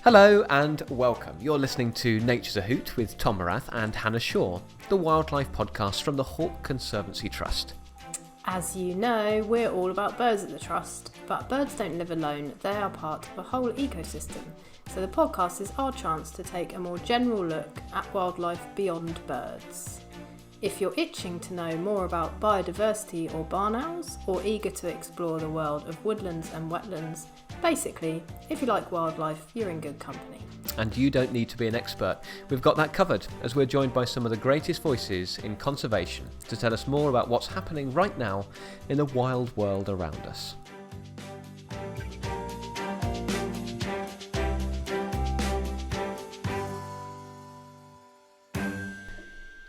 Hello and welcome. You're listening to Nature's a Hoot with Tom Morath and Hannah Shaw, the wildlife podcast from the Hoot Conservancy Trust. As you know, we're all about birds at the Trust, but birds don't live alone, they are part of a whole ecosystem. So the podcast is our chance to take a more general look at wildlife beyond birds. If you're itching to know more about biodiversity or barn owls, or eager to explore the world of woodlands and wetlands, basically, if you like wildlife, you're in good company. And you don't need to be an expert. We've got that covered, as we're joined by some of the greatest voices in conservation to tell us more about what's happening right now in the wild world around us.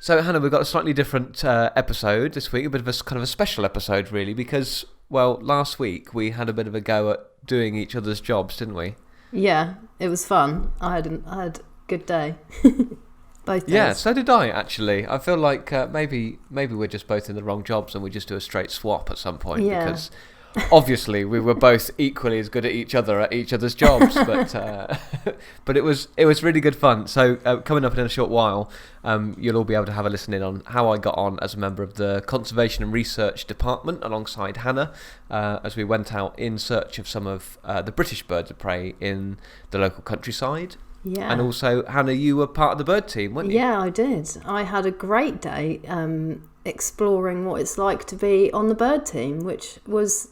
So Hannah, we've got a slightly different episode this week, a bit of a kind of a special episode really, because, well, last week we had a bit of a go at doing each other's jobs, didn't we? Yeah, it was fun. I had a good day. Both days. Yeah, so did I actually. I feel like maybe we're just both in the wrong jobs and we just do a straight swap at some point, because obviously we were both equally as good at each other's jobs, but it was really good fun. So coming up in a short while, you'll all be able to have a listen in on how I got on as a member of the Conservation and Research Department alongside Hannah, as we went out in search of some of the British birds of prey in the local countryside. Yeah. And also, Hannah, you were part of the bird team, weren't you? Yeah, I did. I had a great day exploring what it's like to be on the bird team, which was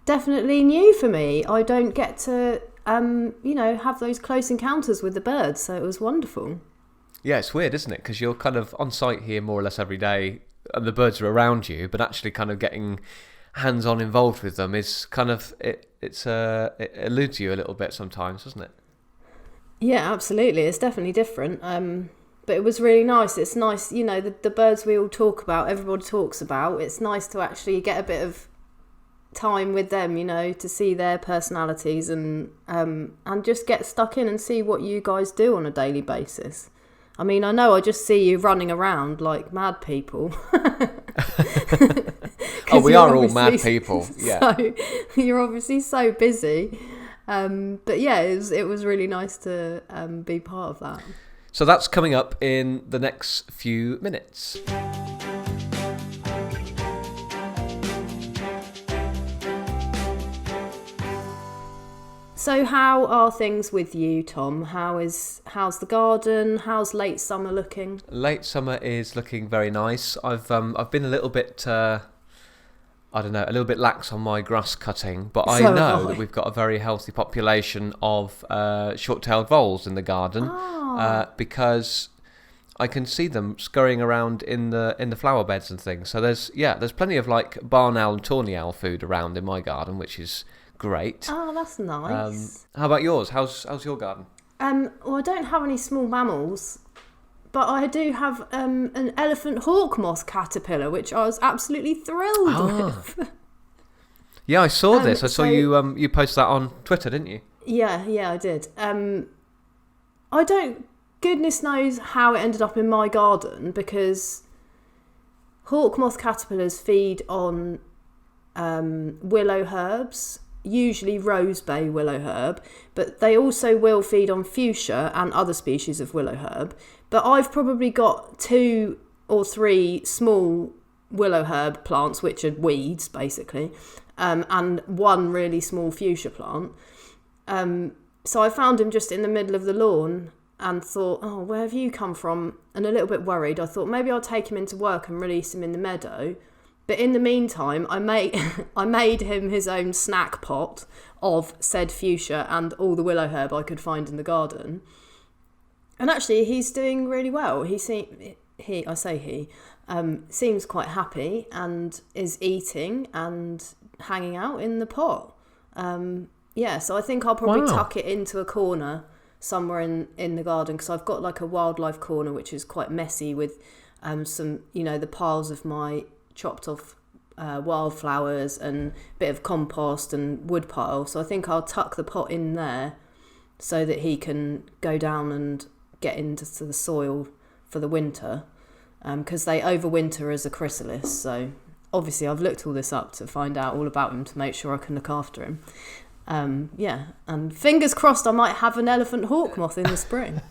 definitely new for me. I don't get to, have those close encounters with the birds, so it was wonderful. Yeah, it's weird, isn't it? Because you're kind of on site here more or less every day, and the birds are around you, but actually kind of getting hands-on involved with them is kind of, it eludes you a little bit sometimes, doesn't it? Yeah, absolutely. It's definitely different. But it was really nice. It's nice, the birds we all talk about, everybody talks about. It's nice to actually get a bit of time with them, to see their personalities and just get stuck in and see what you guys do on a daily basis. I mean, I know I just see you running around like mad people. Oh, we are all mad people. Yeah. So, you're obviously so busy. But yeah, it was really nice to be part of that. So that's coming up in the next few minutes. So how are things with you, Tom? How's the garden? How's late summer looking? Late summer is looking very nice. I've been a little bit a little bit lax on my grass cutting, but I know that we've got a very healthy population of short-tailed voles in the garden, because I can see them scurrying around in the flower beds and things. So there's plenty of like barn owl and tawny owl food around in my garden, which is great. Oh, that's nice. How about yours? How's your garden? Well, I don't have any small mammals, but I do have an elephant hawk moth caterpillar, which I was absolutely thrilled with. Yeah, I saw this. I saw you post that on Twitter, didn't you? Yeah, I did. I don't, goodness knows how it ended up in my garden, because hawk moth caterpillars feed on willow herbs, usually rosebay willow herb, but they also will feed on fuchsia and other species of willow herb. But I've probably got 2 or 3 small willow herb plants, which are weeds basically, and 1 really small fuchsia plant. So I found him just in the middle of the lawn and thought, oh, where have you come from? And a little bit worried, I thought maybe I'll take him into work and release him in the meadow. But in the meantime, I made him his own snack pot of said fuchsia and all the willow herb I could find in the garden. And actually, he's doing really well. He seems quite happy and is eating and hanging out in the pot. So I think I'll probably tuck it into a corner somewhere in the garden, because I've got like a wildlife corner which is quite messy with some, the piles of my chopped off wildflowers and a bit of compost and wood pile. So I think I'll tuck the pot in there so that he can go down and get into the soil for the winter, because they overwinter as a chrysalis. So obviously I've looked all this up to find out all about him to make sure I can look after him. And fingers crossed I might have an elephant hawk moth in the spring.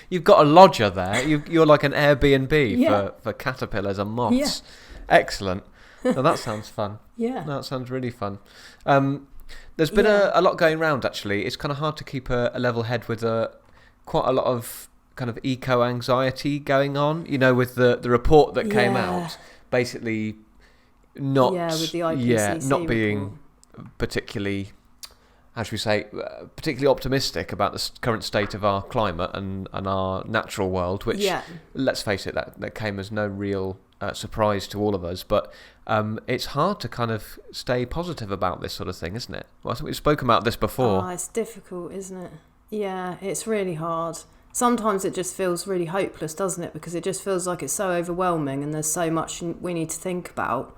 You've got a lodger there. You're like an Airbnb for caterpillars and moths. Yeah. Excellent. Well, that sounds fun. Yeah. That sounds really fun. There's been a lot going around, actually. It's kind of hard to keep a level head with quite a lot of kind of eco-anxiety going on, with the report that came out, basically not... Yeah, with the IPCC not being report. particularly... how should we say, particularly optimistic about the current state of our climate and our natural world, which, let's face it, that came as no real surprise to all of us. But it's hard to kind of stay positive about this sort of thing, isn't it? Well, I think we've spoken about this before. Oh, it's difficult, isn't it? Yeah, it's really hard. Sometimes it just feels really hopeless, doesn't it? Because it just feels like it's so overwhelming and there's so much we need to think about.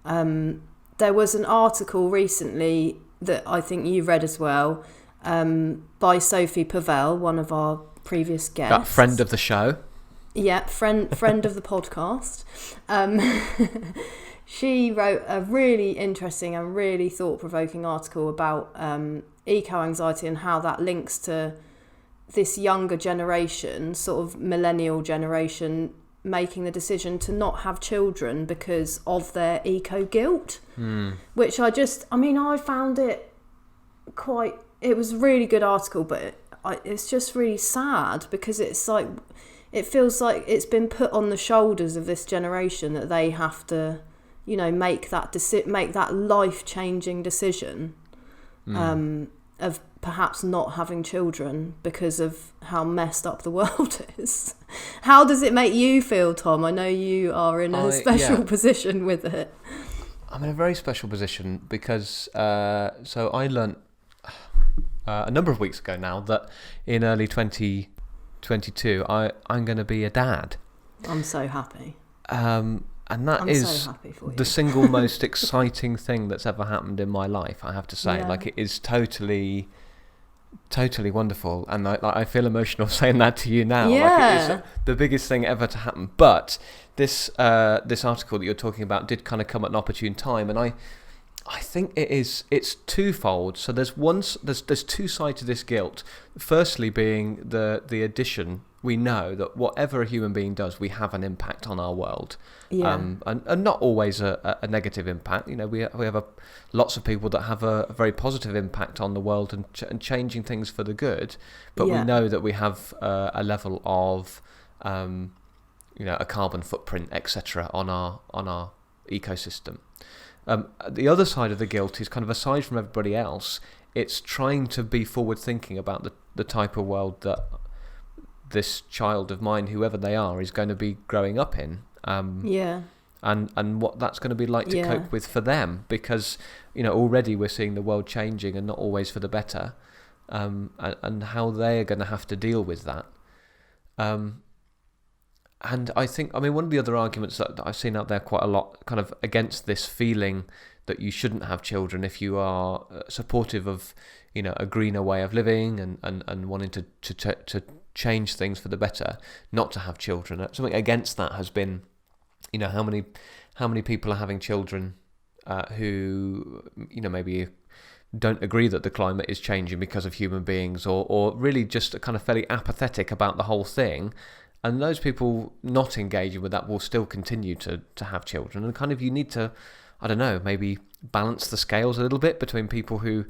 There was an article recently that I think you read as well, by Sophie Pavelle, one of our previous guests. That friend of the show. Yeah, friend of the podcast. She wrote a really interesting and really thought-provoking article about eco-anxiety and how that links to this younger generation, sort of millennial generation, making the decision to not have children because of their eco-guilt, which I found it it was a really good article, but it's just really sad because it's like, it feels like it's been put on the shoulders of this generation that they have to, make that life-changing decision of perhaps not having children because of how messed up the world is. How does it make you feel, Tom? I know you are in a special position with it. I'm in a very special position because so I learnt a number of weeks ago now that in early 2022 I'm going to be a dad. I'm so happy. And that is so happy for you. The single most exciting thing that's ever happened in my life, I have to say. Yeah. Like, it is totally wonderful, and I feel emotional saying that to you now. Yeah. Like, it is the biggest thing ever to happen. But this article that you're talking about did kind of come at an opportune time, and I think it's twofold. So there's two sides to this guilt. Firstly, being the addition. We know that whatever a human being does, we have an impact on our world, and not always a negative impact. We have lots of people that have a very positive impact on the world and changing things for the good. But we know that we have a level of, a carbon footprint, etc., on our ecosystem. The other side of the guilt is kind of aside from everybody else. It's trying to be forward thinking about the type of world that this child of mine, whoever they are, is going to be growing up in, and what that's going to be like to cope with for them, because already we're seeing the world changing and not always for the better, and how they are going to have to deal with that. And I think, one of the other arguments that I've seen out there quite a lot, kind of against this feeling that you shouldn't have children if you are supportive of a greener way of living and wanting to change things for the better, not to have children. Something against that has been, how many people are having children who, maybe don't agree that the climate is changing because of human beings, or really just kind of fairly apathetic about the whole thing. And those people not engaging with that will still continue to have children. And kind of you need to, I don't know, maybe balance the scales a little bit between people who,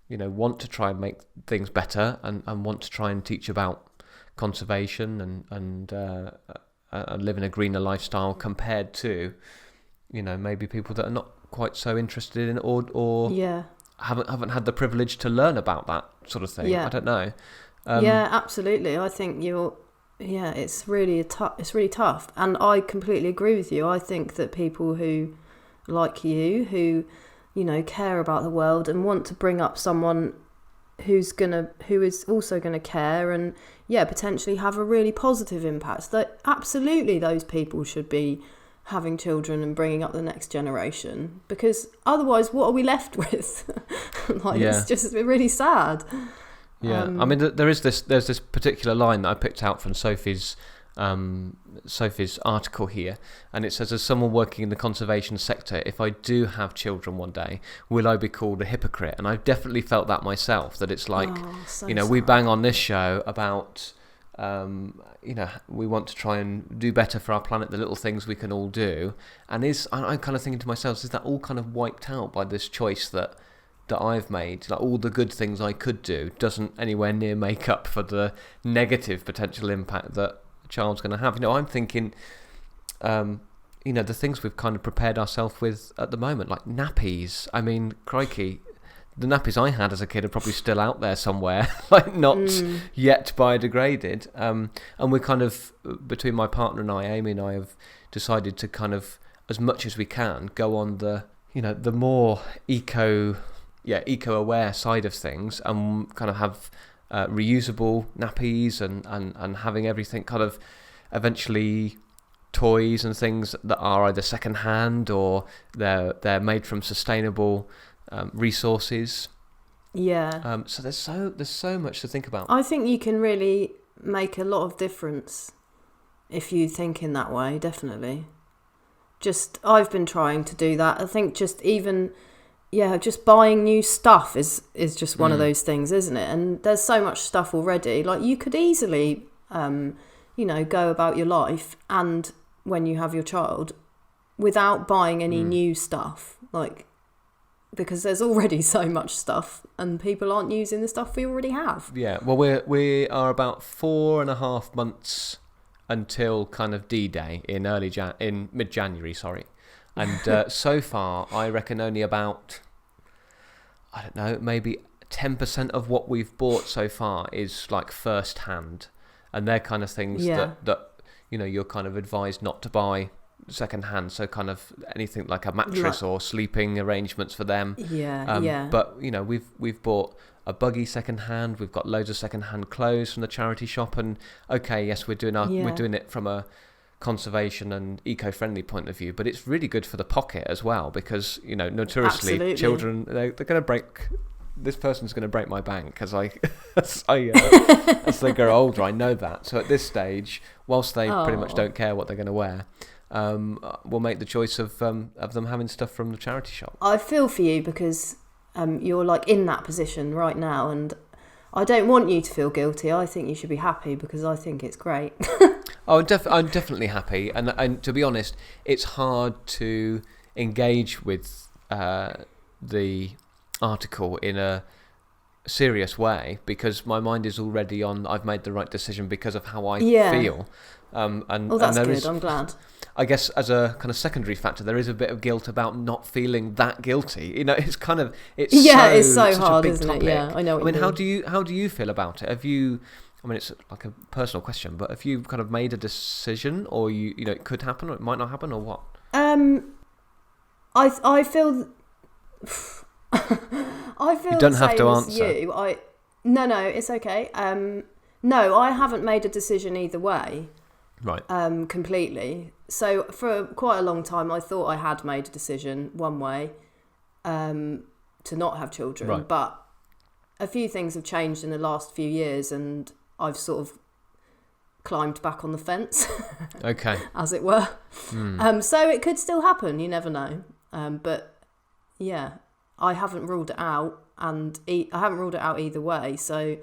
want to try and make things better and want to try and teach about conservation and live in a greener lifestyle, compared to, maybe people that are not quite so interested in it or haven't had the privilege to learn about that sort of thing. I don't know. Absolutely. I think it's really tough, and I completely agree with you. I think that people who, like you, who care about the world and want to bring up someone who is also gonna care and potentially have a really positive impact, that absolutely those people should be having children and bringing up the next generation, because otherwise what are we left with? It's just really sad. There's this particular line that I picked out from Sophie's Sophie's article here, and it says, as someone working in the conservation sector, if I do have children one day, will I be called a hypocrite? And I've definitely felt that myself, that it's like, we bang on this show about, we want to try and do better for our planet, the little things we can all do. And I'm kind of thinking to myself, is that all kind of wiped out by this choice that I've made? Like, all the good things I could do doesn't anywhere near make up for the negative potential impact that child's going to have. I'm thinking, the things we've kind of prepared ourselves with at the moment, like nappies. I mean, crikey, the nappies I had as a kid are probably still out there somewhere, like not yet biodegraded. And we're kind of, between my partner and I, Amy and I, have decided to kind of, as much as we can, go on the more eco-aware side of things, and kind of have reusable nappies and having everything kind of eventually toys and things that are either second hand or they're made from sustainable resources. So there's so much to think about. I think you can really make a lot of difference if you think in that way, definitely. I've been trying to do that. I think just buying new stuff is just one of those things, isn't it? And there's so much stuff already. Like, you could easily, go about your life, and when you have your child, without buying any new stuff, like, because there's already so much stuff, and people aren't using the stuff we already have. Yeah, well, we are about 4.5 months until kind of D-Day in mid-January, sorry. And so far, I reckon only about, I don't know, maybe 10% of what we've bought so far is like first hand. And they're kind of things that you're kind of advised not to buy second hand. So kind of anything like a mattress or sleeping arrangements for them. But, we've bought a buggy second hand. We've got loads of second hand clothes from the charity shop. And okay, yes, we're doing it from a conservation and eco-friendly point of view, but it's really good for the pocket as well, because notoriously children, they're going to break. This person's going to break my bank as they grow older. I know that. So at this stage, whilst they pretty much don't care what they're going to wear, we'll make the choice of them having stuff from the charity shop. I feel for you, because you're like in that position right now, and I don't want you to feel guilty. I think you should be happy, because I think it's great. I'm definitely happy, and to be honest, it's hard to engage with the article in a serious way, because my mind is already on, I've made the right decision because of how I feel. That's good. I'm glad. I guess as a kind of secondary factor, there is a bit of guilt about not feeling that guilty. It's kind of it's so hard, isn't it? Yeah, I know. I mean, how do you feel about it? Have you? I mean, it's like a personal question, but have you kind of made a decision, or it could happen, or it might not happen, or what? I feel. I feel. You don't have to answer. You. No, it's okay. No, I haven't made a decision either way. Right. Completely. So for quite a long time, I thought I had made a decision one way, to not have children. Right. But a few things have changed in the last few years, and I've sort of climbed back on the fence. Okay. As it were. So it could still happen. You never know. But yeah, I haven't ruled it out, and I haven't ruled it out either way. So,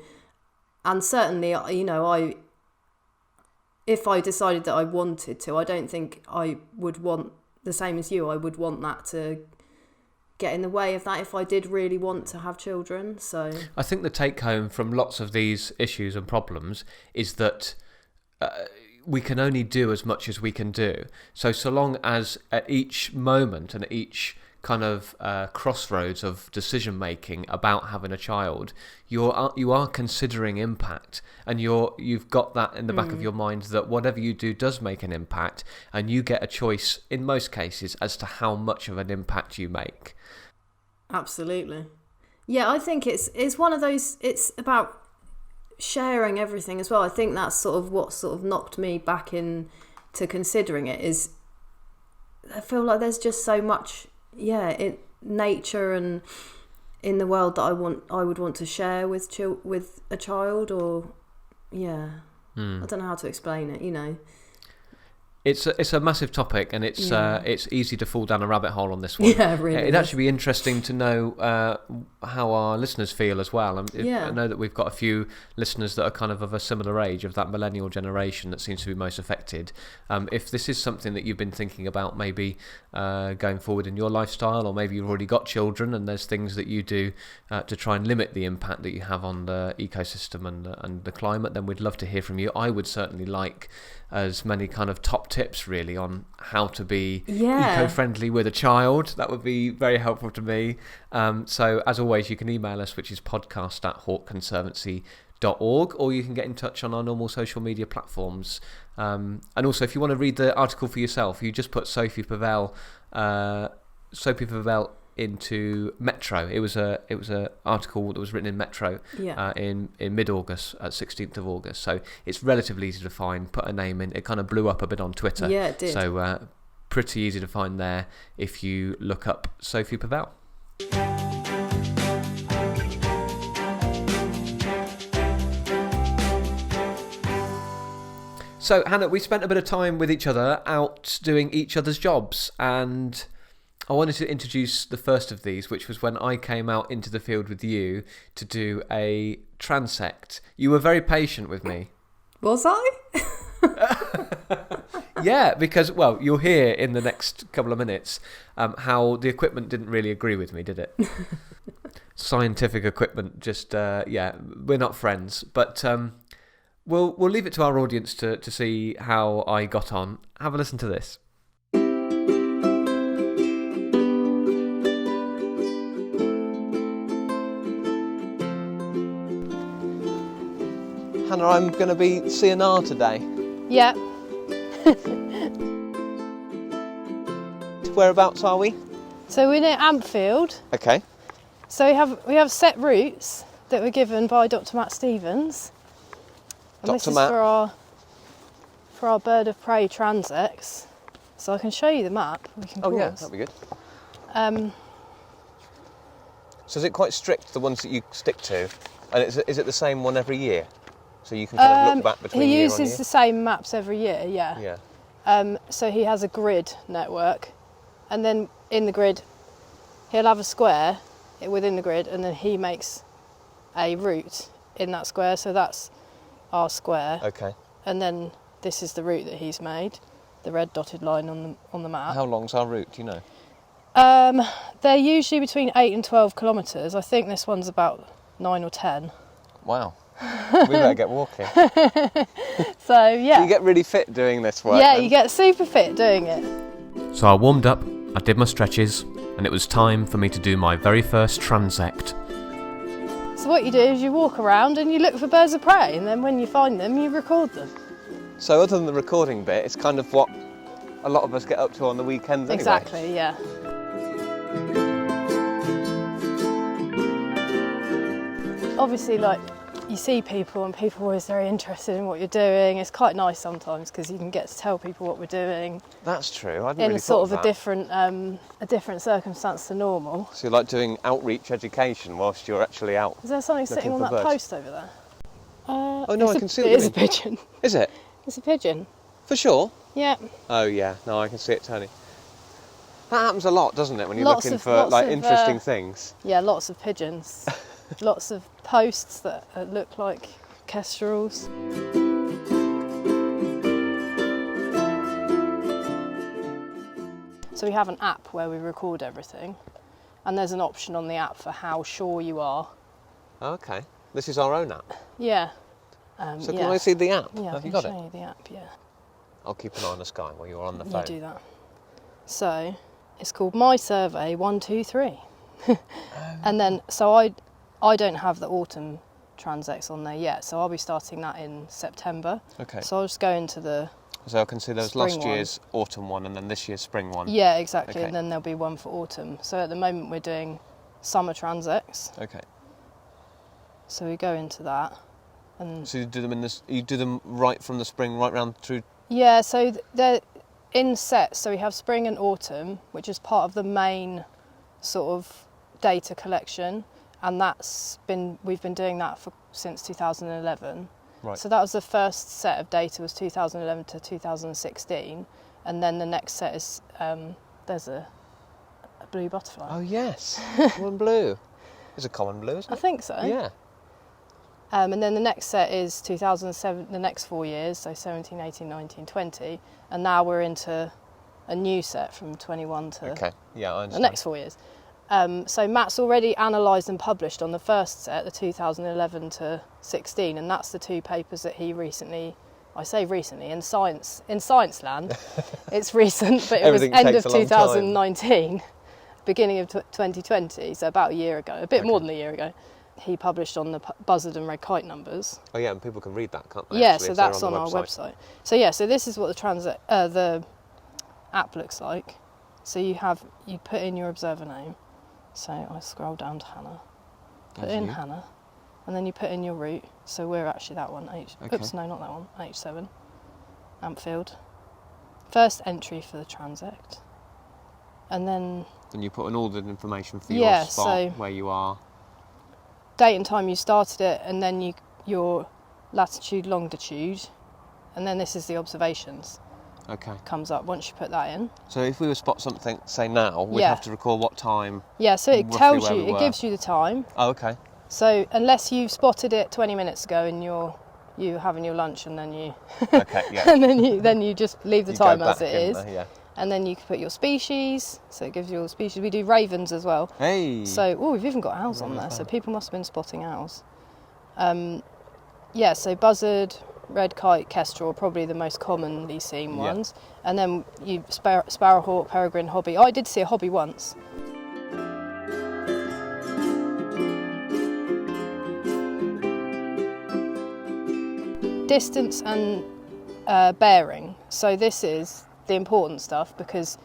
and certainly, if I decided that I wanted to, I don't think I would want, the same as you, I would want that to get in the way of that if I did really want to have children. So I think the take home from lots of these issues and problems is that we can only do as much as we can do. So long as at each moment and at each kind of crossroads of decision making about having a child, you are considering impact, and you've got that in the back of your mind that whatever you do does make an impact, and you get a choice in most cases as to how much of an impact you make. Absolutely. Yeah, I think it's one of those, it's about sharing everything as well. I think that's sort of what sort of knocked me back into considering it, is I feel like there's just so much in nature and in the world that I would want to share with a child, or I don't know how to explain it, you know. It's a massive topic, and it's easy to fall down a rabbit hole on this one. Yeah, really. It'd actually be interesting to know how our listeners feel as well. I know that we've got a few listeners that are kind of a similar age, of that millennial generation that seems to be most affected. If this is something that you've been thinking about, maybe going forward in your lifestyle, or maybe you've already got children and there's things that you do to try and limit the impact that you have on the ecosystem and the climate, then we'd love to hear from you. I would certainly like as many kind of top tips really on how to be eco-friendly with a child. That would be very helpful to me. So as always, you can email us, which is podcast@hawkconservancy.org, or you can get in touch on our normal social media platforms. And also, if you want to read the article for yourself, you just put Sophie Pavelle into Metro. It was a article that was written in Metro in mid-August, 16th of August. So it's relatively easy to find. Put a name in. It kind of blew up a bit on Twitter. Yeah, it did. So pretty easy to find there if you look up Sophie Pavelle. So Hannah, we spent a bit of time with each other out doing each other's jobs, and I wanted to introduce the first of these, which was when I came out into the field with you to do a transect. You were very patient with me. Was I? Yeah, because, well, you'll hear in the next couple of minutes how the equipment didn't really agree with me, did it? Scientific equipment, just, we're not friends. But we'll leave it to our audience to see how I got on. Have a listen to this. Hannah, I'm going to be CNR today. Yeah. Whereabouts are we? So we're near Ampfield. Okay. So we have set routes that were given by Dr. Matt Stevens. And this is for our bird of prey transects. So I can show you the map. We can pause. Yeah, that'd be good. So is it quite strict, the ones that you stick to? And is it the same one every year? So you can kind of look back between year on year? He uses the same maps every year, yeah. So he has a grid network, and then in the grid he'll have a square within the grid, and then he makes a route in that square. So that's our square. Okay. And then this is the route that he's made, the red dotted line on the map. How long's our route, do you know? They're usually between 8 and 12 kilometres. I think this one's about 9 or 10. Wow. We better get walking. So, yeah. You get really fit doing this work. Yeah, then? you get super fit doing it. So I warmed up, I did my stretches, and it was time for me to do my very first transect. So what you do is you walk around and you look for birds of prey, and then when you find them, you record them. So other than the recording bit, it's kind of what a lot of us get up to on the weekends anyway. Exactly, yeah. Obviously, like, you see people and people are always very interested in what you're doing. It's quite nice sometimes because you can get to tell people what we're doing. That's true. I hadn't in really a sort of thought a different circumstance to normal. So you're like doing outreach education whilst you're actually out. Is there something sitting on that post over there? Oh no, I can see it. It is a pigeon. Is it? It's a pigeon. For sure? Yeah. Oh yeah, no, I can see it turning. That happens a lot, doesn't it, when you're looking for like interesting things? Yeah, lots of pigeons. Lots of posts that look like kestrels. So we have an app where we record everything, and there's an option on the app for how sure you are. Okay, this is our own app. Yeah. So can I see the app? Yeah, Have I you can got show it? you the app. Yeah. I'll keep an eye on the sky while you're on the phone. You do that. So it's called My Survey 123, and then so I don't have the autumn transects on there yet, so I'll be starting that in September. Okay. So I'll just go into the. So I can see there's last year's autumn one and then this year's spring one. Yeah, exactly, okay. And then there'll be one for autumn. So at the moment we're doing summer transects. Okay. So we go into that, and. So you do them you do them right from the spring right round through. Yeah, so they're in sets. So we have spring and autumn, which is part of the main sort of data collection. And we've been doing that since 2011. Right. So that was the first set of data, was 2011 to 2016, and then the next set is there's a blue butterfly. Oh yes, common blue. It's a common blue, isn't it? I think so. Yeah. And then the next set is 2007, the next 4 years, so 17, 18, 19, 20, and now we're into a new set from 21 to Okay. Yeah, I the understand. next 4 years. So Matt's already analysed and published on the first set, the 2011 to 16, and that's the 2 papers that he recently, I say recently, in science land, it's recent, but it was Everything end of takes a long time. 2019, beginning of 2020, so about a year ago, a bit more than a year ago. He published on the buzzard and red kite numbers. Oh yeah, and people can read that, can't they? Yeah, actually, so if they're that's on the our website. So this is what the app looks like. So you put in your observer name. So I scroll down to Hannah, put in Hannah, and then you put in your route. So we're actually that one. Oops, no, not that one. H7, Ampfield. First entry for the transect, and then. And you put in all the information for your spot, so where you are. Date and time you started it, and then your latitude, longitude, and then this is the observations. Okay. Comes up once you put that in. So if we were to spot something, say now, we'd have to recall what time. Yeah, so it tells you, it gives you the time. Oh, okay. So unless you've spotted it 20 minutes ago and you're having your lunch, and then you okay, yeah. and then you just leave the time as it is. There, yeah. And then you can put your species, so it gives you all the species. We do ravens as well. Hey. So we've even got owls on there, so people must have been spotting owls. So buzzard, red kite, kestrel are probably the most commonly seen ones. And then you sparrowhawk, peregrine, hobby. I did see a hobby once. Distance and bearing. So this is the important stuff, because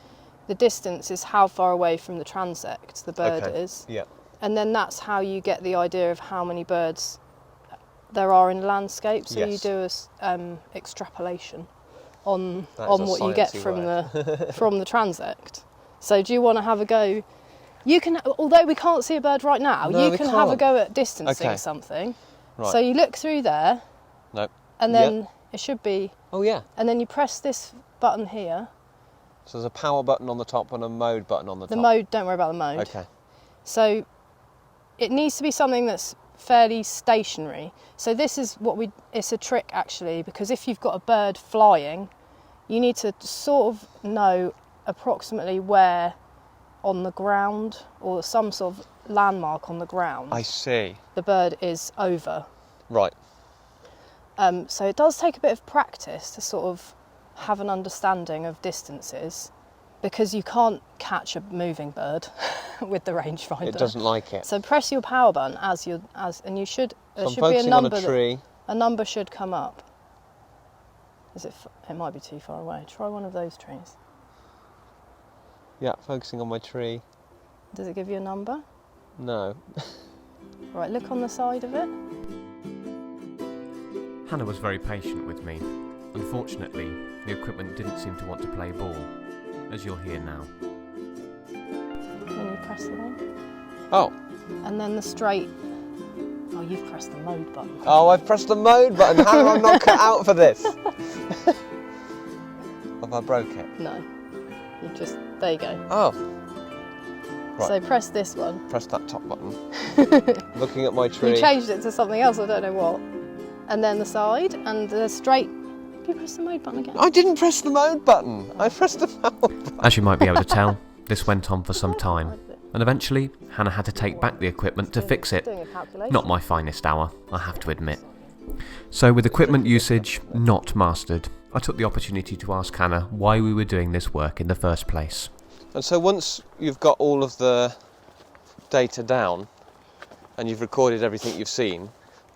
the distance is how far away from the transect the bird is. Yeah. And then that's how you get the idea of how many birds there are in the landscape. So you do a extrapolation on what you get from the transect. So do you want to have a go? You can, although we can't see a bird right now, you can have a go at distancing something. Right. So you look through there. Nope. And then it should be. Oh yeah. And then you press this button here. So there's a power button on the top and a mode button on the top. The mode, don't worry about the mode. Okay. So it needs to be something that's fairly stationary. So this is it's a trick actually, because if you've got a bird flying, you need to sort of know approximately where on the ground, or some sort of landmark on the ground. I see. The bird is over. Right. So it does take a bit of practice to sort of have an understanding of distances, because you can't catch a moving bird with the rangefinder. It doesn't like it. So press your power button and you should. There should be a number. On a tree. A number should come up. It might be too far away. Try one of those trees. Yeah, focusing on my tree. Does it give you a number? No. Right, look on the side of it. Hannah was very patient with me. Unfortunately, the equipment didn't seem to want to play ball, as you'll hear now. Then you press the thing. Oh. And then the straight. Oh, you've pressed the mode button. Oh, I've pressed the mode button. Hannah, I'm not cut out for this. Have I broke it? No. There you go. Oh. Right. So press this one. Press that top button. Looking at my tree. You changed it to something else, I don't know what. And then the side and the straight. You press the mode button again. I didn't press the mode button. I pressed the mode button. As you might be able to tell, this went on for some time. And eventually, Hannah had to take back the equipment to fix it. Not my finest hour, I have to admit. So with equipment usage not mastered, I took the opportunity to ask Hannah why we were doing this work in the first place. And so once you've got all of the data down and you've recorded everything you've seen,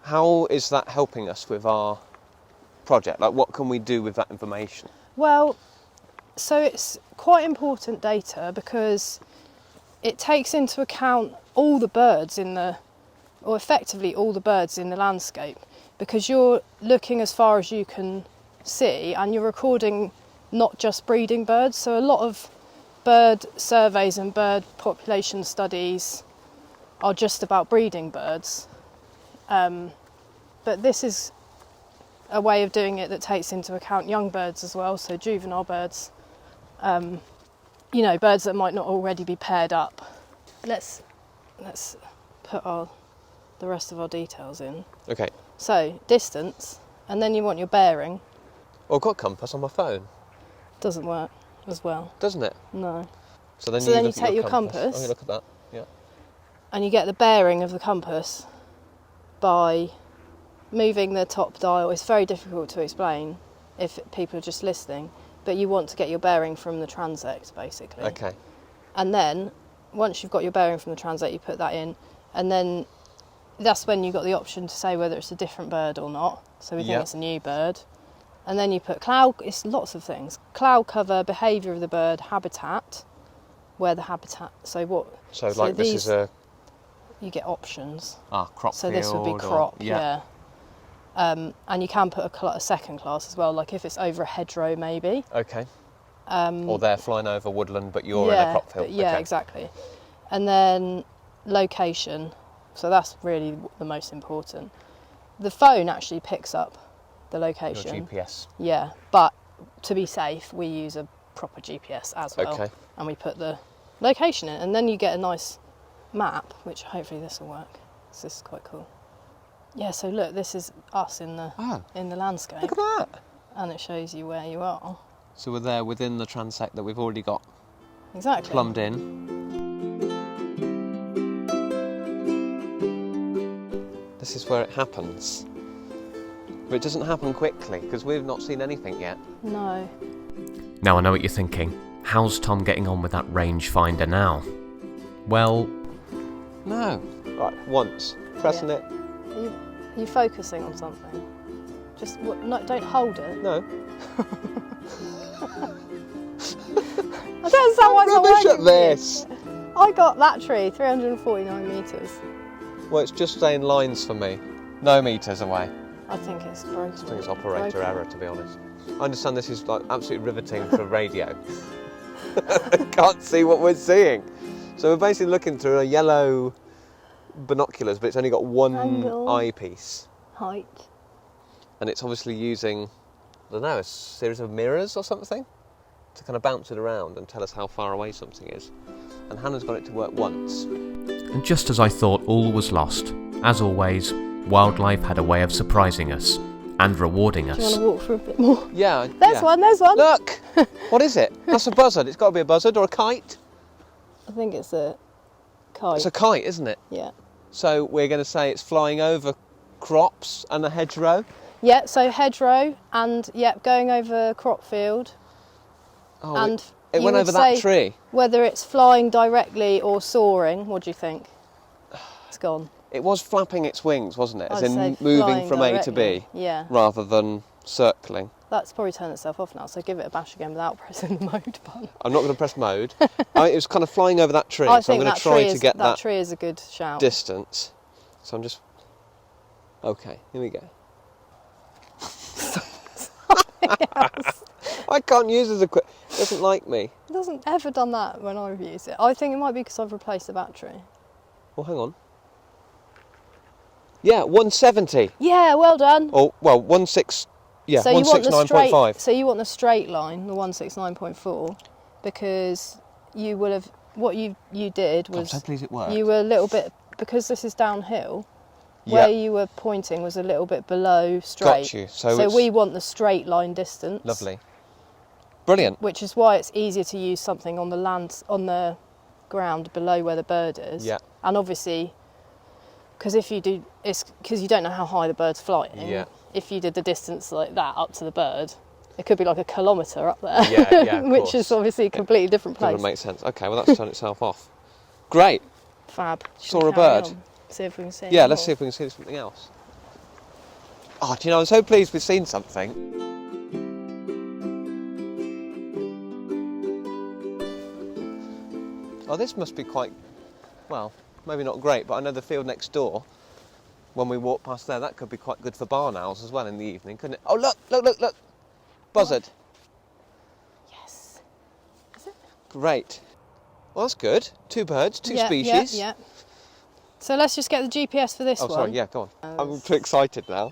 how is that helping us with our project? Like, what can we do with that information? Well, so it's quite important data because it takes into account all the birds effectively all the birds in the landscape, because you're looking as far as you can see and you're recording not just breeding birds. So a lot of bird surveys and bird population studies are just about breeding birds. But this is a way of doing it that takes into account young birds as well, so juvenile birds, birds that might not already be paired up. Let's put the rest of our details in. Okay. So, distance, and then you want your bearing. Oh, I've got a compass on my phone. Doesn't work as well. Doesn't it? No. So then you take your compass. I'm going to look at that, yeah. And you get the bearing of the compass by moving the top dial. It's very difficult to explain if people are just listening, but you want to get your bearing from the transect, basically. Okay. And then, once you've got your bearing from the transect, you put that in, and then that's when you've got the option to say whether it's a different bird or not. So we think it's a new bird. And then you put cloud, it's lots of things. Cloud cover, behaviour of the bird, habitat, where the habitat, So this is a... You get options. Crop so field. So this would be crop, yeah. And you can put a second class as well, like if it's over a hedgerow maybe. Okay. Or they're flying over woodland, but you're in a crop field. Yeah, okay. Exactly. And then location. So that's really the most important. The phone actually picks up the location. Your GPS. Yeah, but to be safe, we use a proper GPS as well. Okay. And we put the location in, and then you get a nice map, which hopefully this will work. So this is quite cool. Yeah, so look, this is us in the landscape. Look at that. And it shows you where you are. So we're there within the transect that we've already got plumbed in. This is where it happens. But it doesn't happen quickly, because we've not seen anything yet. No. Now I know what you're thinking. How's Tom getting on with that rangefinder now? Well... No. Right, once. Pressing it. Are you focusing on something? Just, no, don't hold it. No. I don't understand why it's not rubbish working. At this. I got that tree, 349 metres. Well, it's just saying lines for me. No metres away. I think it's broken. I think it's operator error, to be honest. I understand this is like absolutely riveting for radio. Can't see what we're seeing. So we're basically looking through a yellow binoculars, but it's only got one eyepiece. Height. And it's obviously using, I don't know, a series of mirrors or something to kind of bounce it around and tell us how far away something is. And Hannah's got it to work once. And just as I thought all was lost, as always, wildlife had a way of surprising us and rewarding us. Do you want to walk for a bit more? Yeah. There's one. Look! What is it? That's a buzzard. It's got to be a buzzard or a kite. I think it's a kite. It's a kite, isn't it? Yeah. So we're going to say it's flying over crops and a hedgerow? Yeah, so hedgerow and, going over crop field. Oh, and it went over that tree? Whether it's flying directly or soaring, what do you think? It's gone. It was flapping its wings, wasn't it? As I'd in say moving from directly. A to B, yeah, rather than circling. That's probably turned itself off now, so give it a bash again without pressing the mode button. I'm not going to press mode. It was kind of flying over that tree, so I'm going to try to get that tree is a good shout. Distance. So I'm just... Okay, here we go. I can't use it as a quick... It doesn't like me. It doesn't ever done that when I've used it. I think it might be because I've replaced the battery. Well, hang on. Yeah, 170. Yeah, well done. Oh, well, 16... Yeah, so 169.5. So you want the straight line, the 169.4, because you will have... What you did was... I'm so pleased it worked. You were a little bit... Because this is downhill, where you were pointing was a little bit below straight. Got you. So we want the straight line distance. Lovely. Brilliant. Which is why it's easier to use something on the ground below where the bird is. Yeah. And obviously, because if you do, it's because you don't know how high the bird's flying. Yeah. If you did the distance like that up to the bird, it could be like a kilometre up there. Yeah, which course. is obviously a completely different place. Doesn't make sense. Okay, well that's turned itself off. Great. Fab. Saw a bird. On? See if we can see. Yeah, let's see if we can see something else. Oh, do you know, I'm so pleased we've seen something. Oh, this must be quite, well, maybe not great, but I know the field next door, when we walk past there, that could be quite good for barn owls as well in the evening, couldn't it? Oh, look! Buzzard. Yes. Is it? Great. Well, that's good. 2 birds, 2 species. Yeah. So let's just get the GPS for this one. Oh, sorry, yeah, go on. I'm too excited now.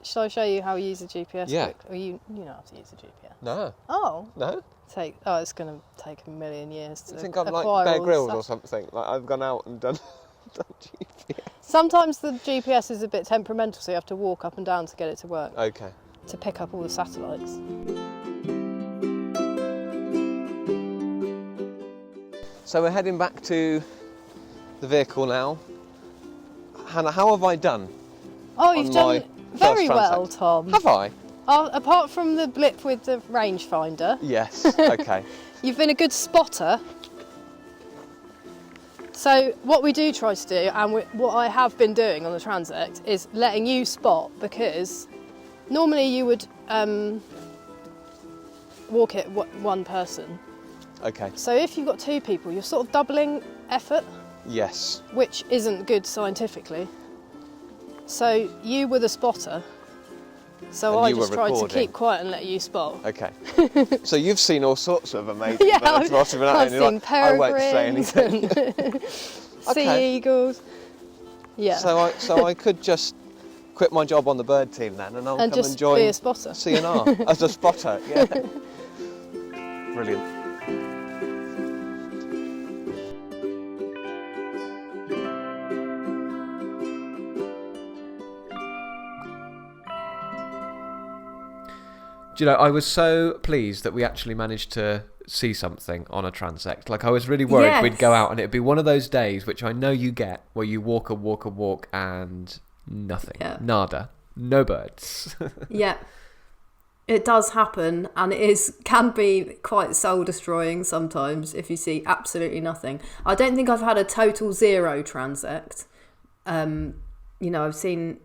Shall I show you how you use the GPS? Yeah. Or you know how to use the GPS? No. Oh. No? It's going to take a million years to I think I'm acquire like Bear all Grylls the or something. Like I've gone out and done GPS. Sometimes the GPS is a bit temperamental, so you have to walk up and down to get it to work. Okay. To pick up all the satellites. So we're heading back to the vehicle now. Hannah, how have I done? Oh, you've done very well, transect? Tom. Have I? Apart from the blip with the rangefinder. Yes, okay. You've been a good spotter. So what we do try to do, and what I have been doing on the transect, is letting you spot, because normally you would walk it one person. Okay. So if you've got two people, you're sort of doubling effort. Yes. Which isn't good scientifically. So you were the spotter. So I just tried to keep quiet and let you spot. Okay. So you've seen all sorts of amazing birds. I've seen peregrines and sea eagles. Yeah. So I could just quit my job on the bird team then, and I'll come just and join be a spotter. CNR as a spotter. Yeah. Brilliant. Do you know, I was so pleased that we actually managed to see something on a transect. Like, I was really worried we'd go out and it'd be one of those days, which I know you get, where you walk and nothing. Yeah. Nada. No birds. Yeah. It does happen, and can be quite soul-destroying sometimes if you see absolutely nothing. I don't think I've had a total zero transect. I've seen...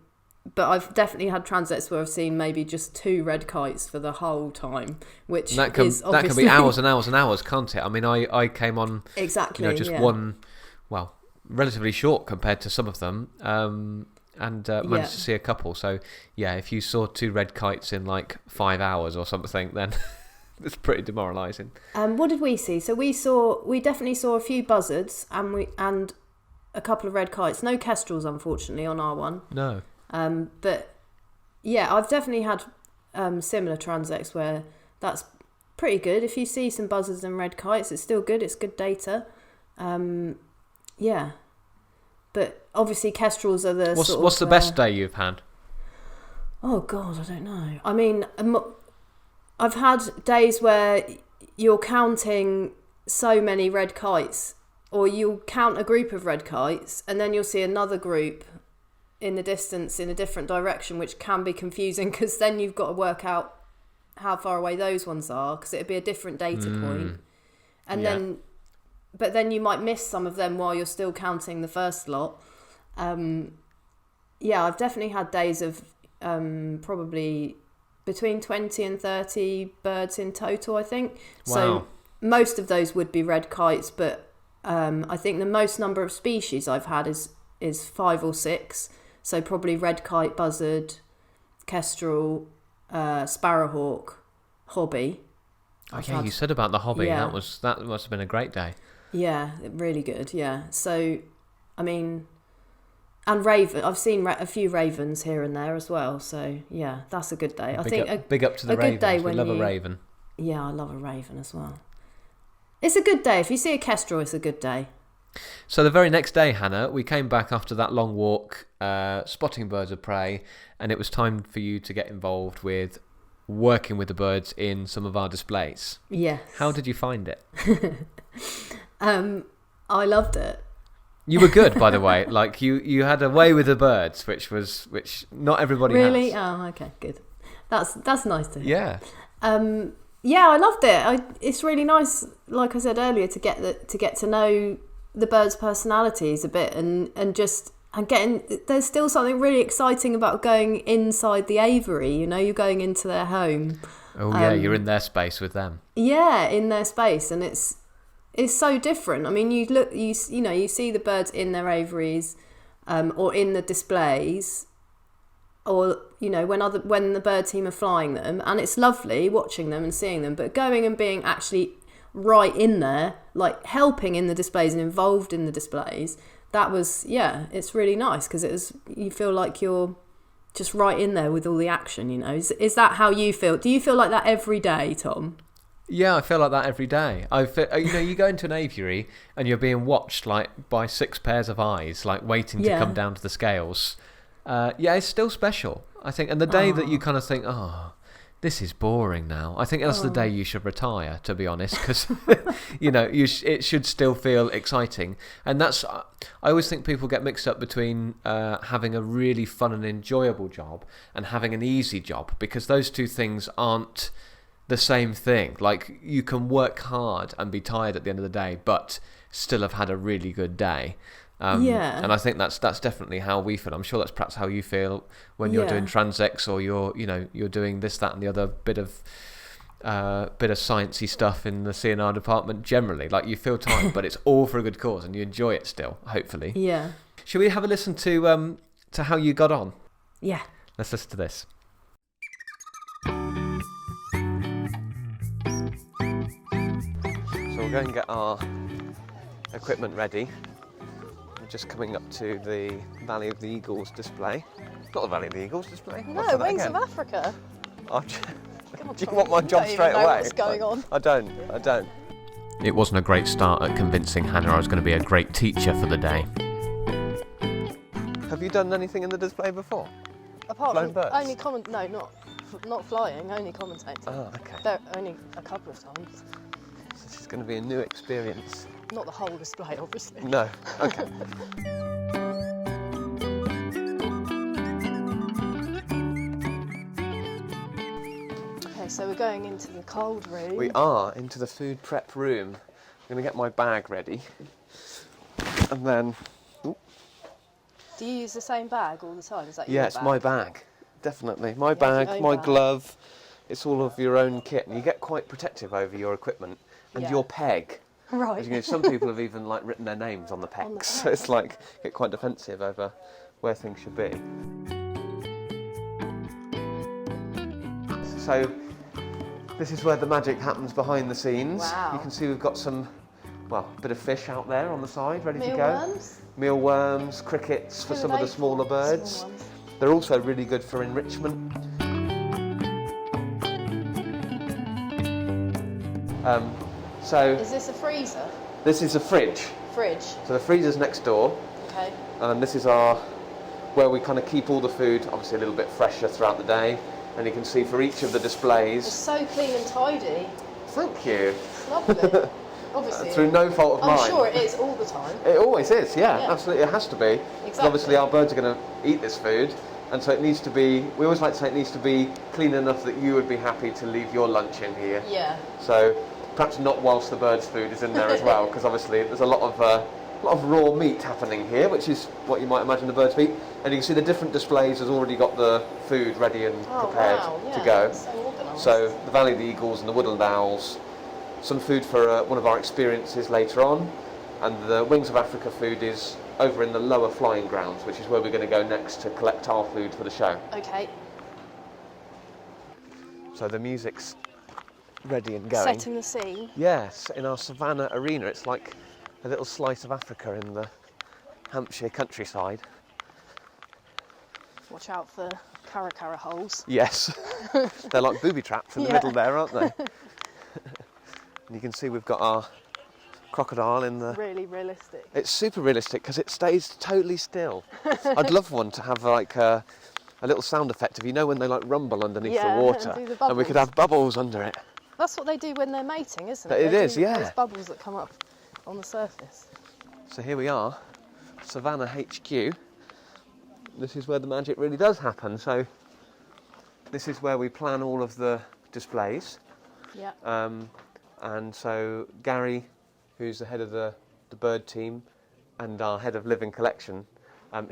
But I've definitely had transects where I've seen maybe just 2 red kites for the whole time, which that can be hours and hours and hours, can't it? I mean, I came on one, well, relatively short compared to some of them, and managed to see a couple. So yeah, if you saw 2 red kites in like 5 hours or something, then it's pretty demoralising. What did we see? So we definitely saw a few buzzards and a couple of red kites. No kestrels, unfortunately, on our one. No. But yeah, I've definitely had similar transects where that's pretty good. If you see some buzzards and red kites, it's still good. It's good data. Yeah. But obviously kestrels are the What's the best day you've had? Oh, God, I don't know. I mean, I've had days where you're counting so many red kites, or you'll count a group of red kites and then you'll see another group in the distance in a different direction, which can be confusing because then you've got to work out how far away those ones are, because it'd be a different data point. And then you might miss some of them while you're still counting the first lot. I've definitely had days of probably between 20 and 30 birds in total, I think. Wow. So most of those would be red kites, but I think the most number of species I've had is 5 or 6. So probably red kite, buzzard, kestrel, sparrowhawk, hobby. You said about the hobby. Yeah. That must have been a great day. Yeah, really good. Yeah. So, I mean, and raven. I've seen a few ravens here and there as well. So yeah, that's a good day. Big up to the ravens. We love a raven. Yeah, I love a raven as well. It's a good day. If you see a kestrel, it's a good day. So the very next day, Hannah, we came back after that long walk, spotting birds of prey, and it was time for you to get involved with working with the birds in some of our displays. Yes. How did you find it? I loved it. You were good, by the way. Like you had a way with the birds, which not everybody has. Really? Oh, okay, good. That's nice to hear. Yeah. Yeah, I loved it. It's really nice, like I said earlier, to get to know the birds' personalities a bit, and getting. There's still something really exciting about going inside the aviary. You know, you're going into their home. Oh yeah, you're in their space with them. Yeah, in their space, and it's so different. I mean, you see the birds in their aviaries, or in the displays, or when the bird team are flying them, and it's lovely watching them and seeing them. But going and being actually right in there, like helping in the displays and involved in the displays, that was, it's really nice because you feel like you're just right in there with all the action, you know. Is that how you feel? Do you feel like that every day, Tom? Yeah, I feel like that every day. You go into an aviary and you're being watched like by 6 pairs of eyes, like waiting to come down to the scales. It's still special, I think. And the day that you kind of think, this is boring now, I think that's the day you should retire, to be honest, because it should still feel exciting. And I always think people get mixed up between having a really fun and enjoyable job and having an easy job, because those two things aren't the same thing. Like, you can work hard and be tired at the end of the day, but still have had a really good day. And I think that's definitely how we feel. I'm sure that's perhaps how you feel when you're doing transects, or you're doing this, that, and the other bit of sciencey stuff in the C&R department. Generally, like, you feel tired, but it's all for a good cause, and you enjoy it still. Hopefully. Yeah. Should we have a listen to how you got on? Yeah. Let's listen to this. So we'll go and get our equipment ready. We're just coming up to the Valley of the Eagles display. Not the Valley of the Eagles display. No, Wings of Africa. Do you want my job straight away? What's going on? I don't. It wasn't a great start at convincing Hannah I was going to be a great teacher for the day. Have you done anything in the display before? Apart Flown from birds? No, not flying, only commentating. Oh, okay. There, only a couple of times. So this is going to be a new experience. Not the whole display, obviously. No. Okay. Okay, so we're going into the cold room. We are into the food prep room. I'm going to get my bag ready. And then... Do you use the same bag all the time? Is that your Yeah, bag? it's my bag. Definitely. My bag, my glove. It's all of your own kit. And you get quite protective over your equipment. And your peg. Right. As you know, some people have even written their names on the pegs. So it's get quite defensive over where things should be. So this is where the magic happens behind the scenes. Wow. You can see we've got some, a bit of fish out there on the side, ready to go. Mealworms? Mealworms, crickets for some of the smaller birds. They're also really good for enrichment. Is this a freezer? This is a fridge. Fridge. So the freezer's next door. Okay. And this is where we kind of keep all the food, obviously a little bit fresher throughout the day. And you can see for each of the displays. It's so clean and tidy. Thank you. It's lovely. Obviously. Through no fault of mine. I'm sure it is all the time. It always is, yeah. Absolutely, it has to be. Exactly. Obviously our birds are going to eat this food, and so it needs to be, we always like to say it needs to be clean enough that you would be happy to leave your lunch in here. Yeah. So perhaps not whilst the bird's food is in there as well, because obviously there's a lot of raw meat happening here, which is what you might imagine the birds eat. And you can see the different displays has already got the food ready and prepared to go. So organised. So the Valley of the Eagles and the Woodland Owls, some food for one of our experiences later on, and the Wings of Africa food is over in the lower flying grounds, which is where we're going to go next to collect our food for the show. Okay. So the music's ready and going. Setting the scene. Yes, in our Savannah Arena. It's like a little slice of Africa in the Hampshire countryside. Watch out for cara holes. Yes, they're like booby traps in the middle there, aren't they? And you can see we've got our crocodile in the... Really realistic. It's super realistic because it stays totally still. I'd love one to have like a little sound effect of, when they rumble underneath the water, and do the and we could have bubbles under it. That's what they do when they're mating, isn't it? It is, yeah. There's bubbles that come up on the surface. So here we are, Savannah HQ. This is where the magic really does happen. So this is where we plan all of the displays. Yeah. And so Gary, who's the head of the bird team and our head of living collection,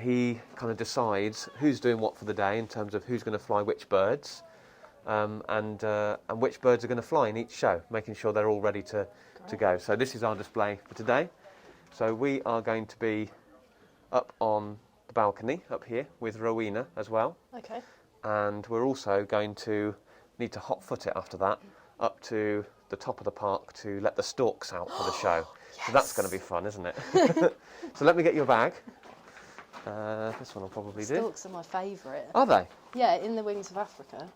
he kind of decides who's doing what for the day in terms of who's going to fly which birds, and which birds are going to fly in each show, making sure they're all ready to go. So this is our display for today. So we are going to be up on the balcony up here with Rowena as well. Okay. And we're also going to need to hot foot it after that up to the top of the park to let the storks out for the show. So that's going to be fun, isn't it? So let me get your bag. This one I'll probably do. Storks are my favourite. Are they? Yeah, in the Wings of Africa.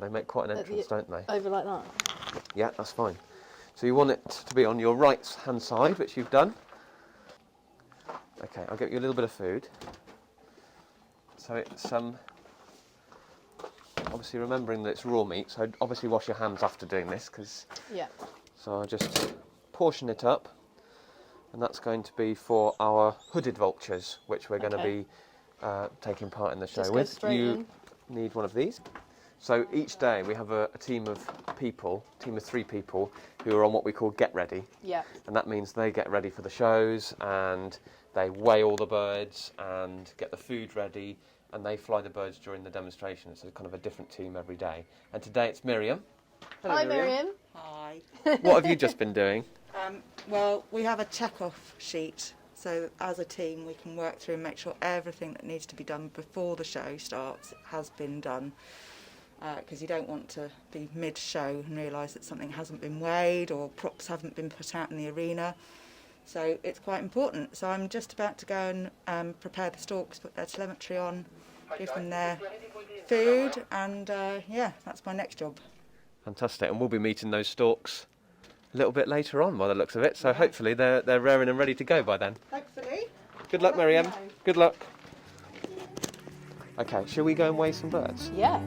They make quite an entrance, don't they? Over like that. Yeah, that's fine. So you want it to be on your right hand side, which you've done. Okay, I'll get you a little bit of food. So it's obviously remembering that it's raw meat, so obviously wash your hands after doing this, because. Yeah. So I'll just portion it up, and that's going to be for our hooded vultures, which we're going to be taking part in the show Just go with. straight in. Need one of these. So each day we have a team of 3 people, who are on what we call get ready. Yeah. And that means they get ready for the shows, and they weigh all the birds and get the food ready, and they fly the birds during the demonstration. So it's kind of a different team every day. And today it's Miriam. Hello, Hi, Miriam. Hi. What have you just been doing? Well, we have a check-off sheet, so as a team we can work through and make sure everything that needs to be done before the show starts has been done. Because you don't want to be mid-show and realise that something hasn't been weighed or props haven't been put out in the arena. So it's quite important. So I'm just about to go and prepare the storks, put their telemetry on, give them their food, and yeah, that's my next job. Fantastic, and we'll be meeting those storks a little bit later on by the looks of it, so hopefully they're raring and ready to go by then. Hopefully. Good luck, Miriam. Good luck. Okay, shall we go and weigh some birds? Yeah.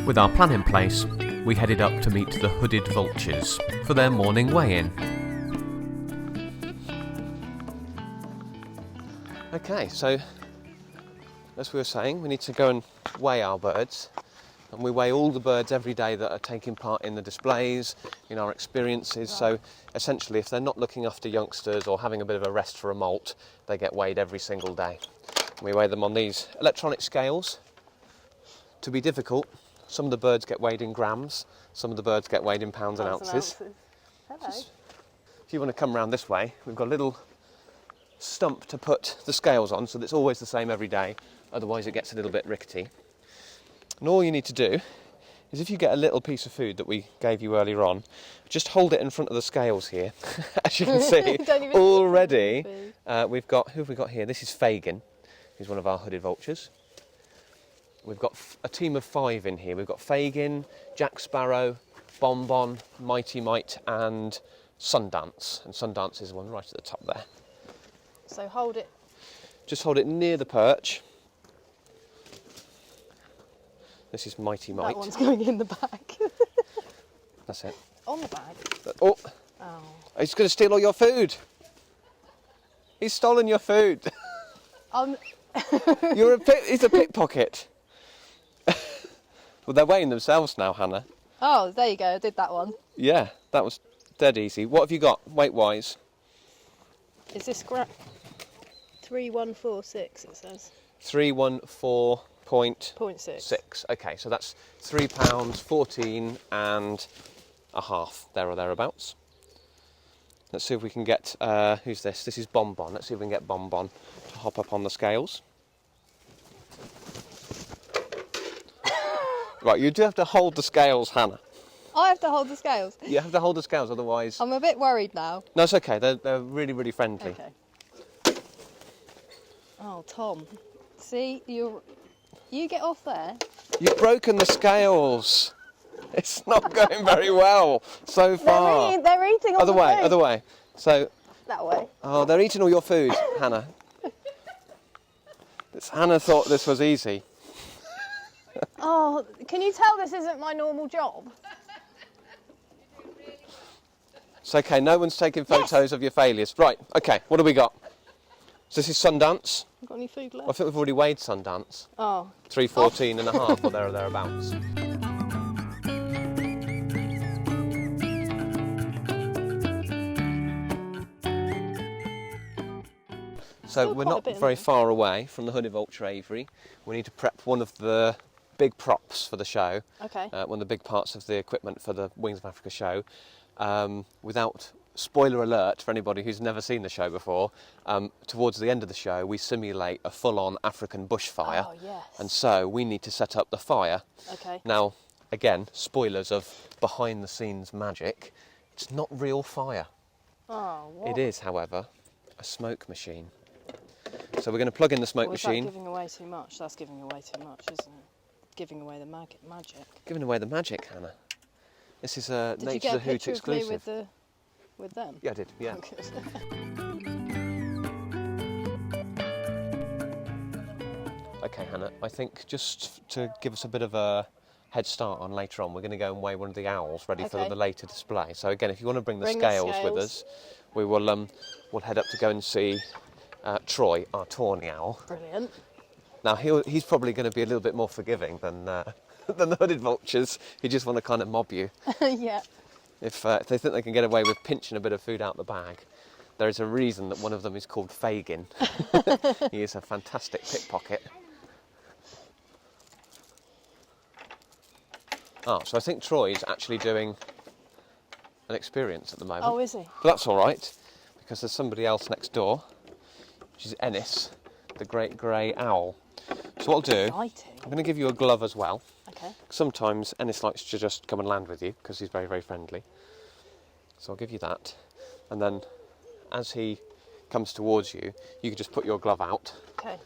With our plan in place, we headed up to meet the hooded vultures for their morning weigh-in. Okay, so as we were saying, we need to go and weigh our birds, and we weigh all the birds every day that are taking part in the displays, in our experiences. So essentially, if they're not looking after youngsters or having a bit of a rest for a molt, they get weighed every single day. We weigh them on these electronic scales. To be difficult, some of the birds get weighed in grams, some of the birds get weighed in pounds and ounces. Hello. If you want to come round this way, we've got a little stump to put the scales on, so that it's always the same every day, otherwise it gets a little bit rickety. And all you need to do is, if you get a little piece of food that we gave you earlier on, just hold it in front of the scales here. As you can see, already we've got, who have we got here? This is Fagin, who's one of our hooded vultures. We've got a team of 5 in here. We've got Fagin, Jack Sparrow, Bonbon, Mighty Mite, and Sundance. And Sundance is the one right at the top there. So hold it. Just hold it near the perch. This is Mighty Mite. That one's going in the bag. That's it. On the bag. Oh, Oh. he's going to steal all your food. He's stolen your food. He's a pickpocket. Well, they're weighing themselves now, Hannah. Oh, there you go. I did that one. Yeah, that was dead easy. What have you got, weight-wise? Is this 3146? It says 314.6. 0.6. Okay, so that's £3.14 and a half, there or thereabouts. Let's see if we can get, who's this? This is Bonbon. Let's see if we can get Bonbon to hop up on the scales. Right, you do have to hold the scales, Hannah. I have to hold the scales. You have to hold the scales, otherwise... I'm a bit worried now. No, it's okay. They're really, really friendly. Okay. Oh, Tom. See, you get off there. You've broken the scales. It's not going very well so far. They're eating all Other the way, food. other way. So... That way. Oh, they're eating all your food, Hannah. Hannah thought this was easy. Oh, can you tell this isn't my normal job? It's okay, no one's taking photos of your failures. Right, okay, what do we got? So this is Sundance. Got any food I left? think we've already weighed Sundance. Oh. 314 and a half, or there or thereabouts. So we're not very far away from the hooded vulture aviary. We need to prep one of the big props for the show. Okay. One of the big parts of the equipment for the Wings of Africa show. Without spoiler alert for anybody who's never seen the show before, towards the end of the show we simulate a full-on African bushfire. Oh, yes. And so we need to set up the fire. Okay. Now, again, spoilers of behind-the-scenes magic. It's not real fire. Oh, what? It is, however, a smoke machine. So we're going to plug in the smoke machine. Is that giving away too much? That's giving away too much, isn't it? Giving away the magic. Giving away the magic, Hannah. This is a Did you Nature's get a a Hoot picture of me exclusive. with them? Yeah, I did. Yeah. Oh, good. Okay, Hannah. I think just to give us a bit of a head start on later on, we're going to go and weigh one of the owls ready for Okay. the later display. So again, if you want to bring the Bring the scales with scales. us, we will we'll head up to go and see Troy, our tawny owl. Brilliant. Now he's probably going to be a little bit more forgiving than than the hooded vultures who just want to kind of mob you. Yeah. If they think they can get away with pinching a bit of food out the bag. There is a reason that one of them is called Fagin. He is a fantastic pickpocket. So I think Troy's actually doing an experience at the moment. Oh, is he? But that's all right, because there's somebody else next door, which is Ennis, the great grey owl. So what I'll do, Exciting. I'm going to give you a glove as well. Okay. Sometimes Ennis likes to just come and land with you, because he's very, very friendly. So I'll give you that. And then, as he comes towards you, you can just put your glove out. Okay.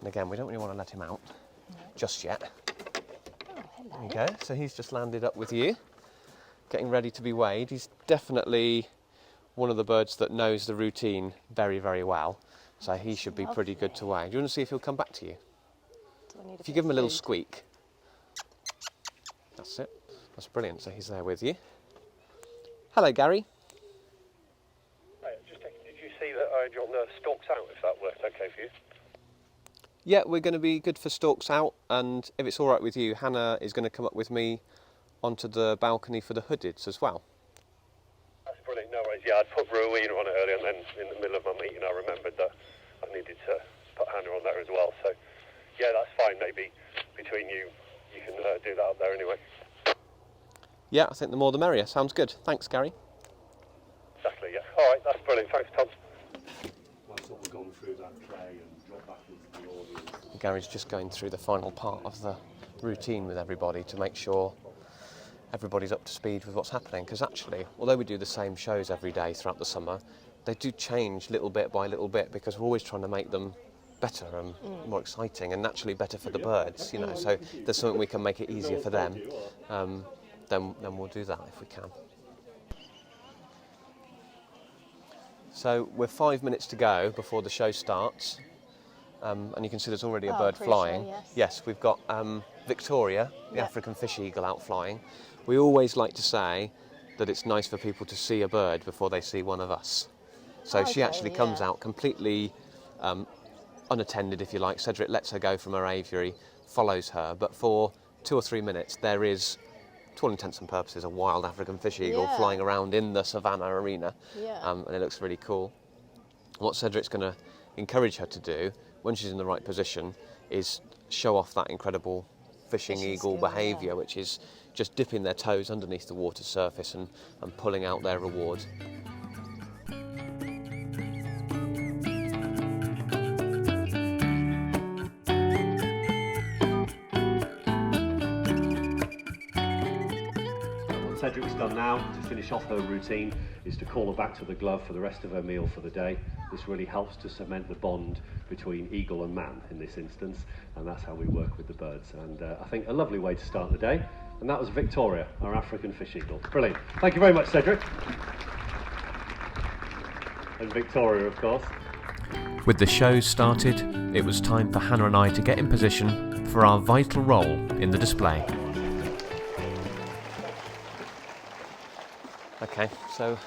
And again, we don't really want to let him out just yet. Oh, hello. There you go. So he's just landed up with you, getting ready to be weighed. He's definitely one of the birds that knows the routine very, very well. So he should be pretty good to weigh. Do you want to see if he'll come back to you? Do I need If you bit give him a of little food? squeak. That's it. That's brilliant. So he's there with you. Hello, Gary. Just checking, did you see that I had you on the stalks out, if that worked okay for you? Yeah, we're going to be good for stalks out, and if it's all right with you, Hannah is going to come up with me onto the balcony for the hoodeds as well. That's brilliant, no worries. Yeah, I'd put Rowena on it earlier, and then in the middle of my meeting I remembered that I needed to put Hannah on there as well. So, yeah, that's fine. Maybe between you can do that up there anyway. Yeah, I think the more the merrier. Sounds good. Thanks, Gary. Exactly, yeah. All right, that's brilliant. Thanks, Tom. Once we've gone through that tray and drop back into the audience. Gary's just going through the final part of the routine with everybody to make sure everybody's up to speed with what's happening. Because actually, although we do the same shows every day throughout the summer, they do change little bit by little bit because we're always trying to make them better and more exciting and naturally better for the birds, you know. So if there's something we can make it easier for them, then we'll do that if we can. So we're 5 minutes to go before the show starts, and you can see there's already a bird pre-show, flying. yes. Yes, we've got Victoria, the Yeah. African fish eagle, out flying. We always like to say that it's nice for people to see a bird before they see one of us. So she Okay, actually comes yeah. out completely unattended, if you like. Cedric lets her go from her aviary, follows her, but for 2 or 3 minutes there is, to all intents and purposes, a wild African fish eagle Yeah. flying around in the Savannah Arena, Yeah. and it looks really cool. What Cedric's going to encourage her to do, when she's in the right position, is show off that incredible fishing Fishing eagle skill, behaviour, yeah. which is just dipping their toes underneath the water surface and pulling out their reward. What Cedric's done now to finish off her routine is to call her back to the glove for the rest of her meal for the day. This really helps to cement the bond between eagle and man in this instance, and that's how we work with the birds. And I think a lovely way to start the day. And that was Victoria, our African fish eagle. Brilliant. Thank you very much, Cedric. And Victoria, of course. With the show started, it was time for Hannah and I to get in position for our vital role in the display. Okay, so